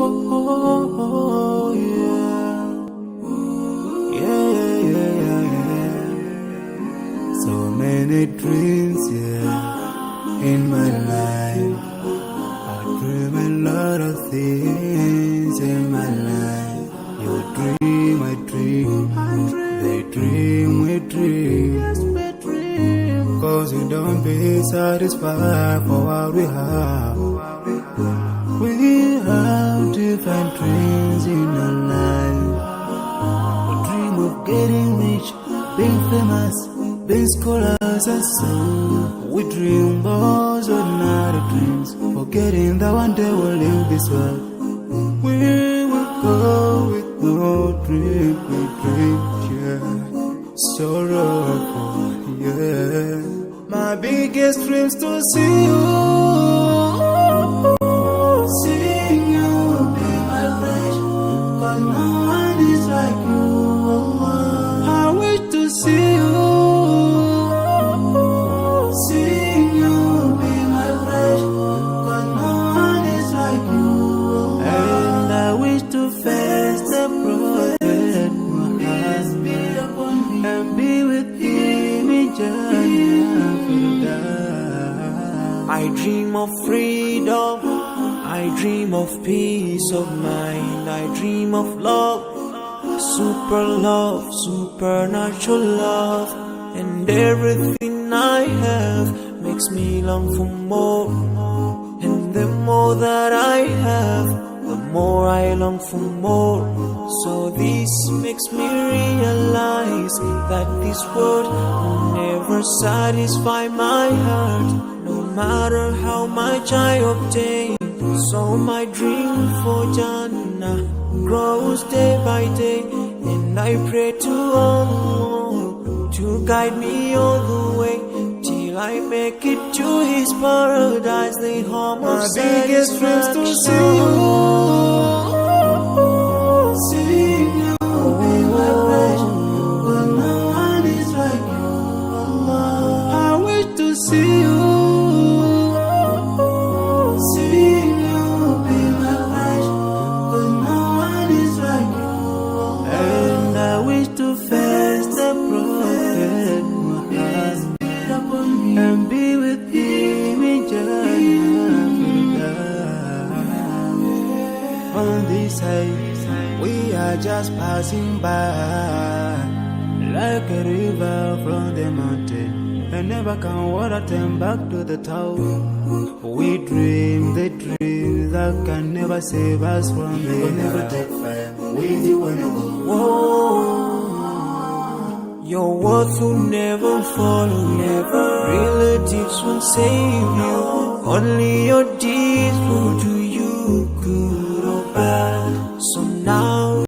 oh, yeah. Yeah, yeah, yeah, yeah. So many dreams, yeah, in my life. I dream a lot of things in my life. You dream, I dream. They dream, we dream. Cause we don't be satisfied for what we have. We have different dreams in our life. We dream of getting rich, being famous, being scholars and so. We dream those ordinary dreams, forgetting that one day we'll leave this world. We will go with no dream, we dream, yeah. Sorrowful, yeah. My biggest dreams to see you, seeing you be my flesh, but no one is like you. I wish to see you, seeing you be my flesh, but no one is like you. And I wish to face the prophet Muhammad and be with him in Jannah. I dream of freedom, I dream of peace of mind, I dream of love, supernatural love, and everything I have makes me long for more, and the more that I have, the more I long for more. So this makes me realize that this world will never satisfy my heart, no matter how much I obtain. So my dream for Jannah grows day by day, and I pray to Allah to guide me all the way till I make it to His paradise, the home of my biggest dreams to see you, seeing you be my flesh, but no one is like you. I wish to see you, seeing you be my flesh, but no one is like you. And I wish to face the prophet Muhammad and be with him in Jannah. On this side, we are just passing by, like a river from the mountain, and never can water turn back to the town. We dream the dream that can never save us from the We'll never take fire with you when you go. Whoa. Your words will never follow you, relatives won't save you, only your deeds will do you good or bad. So now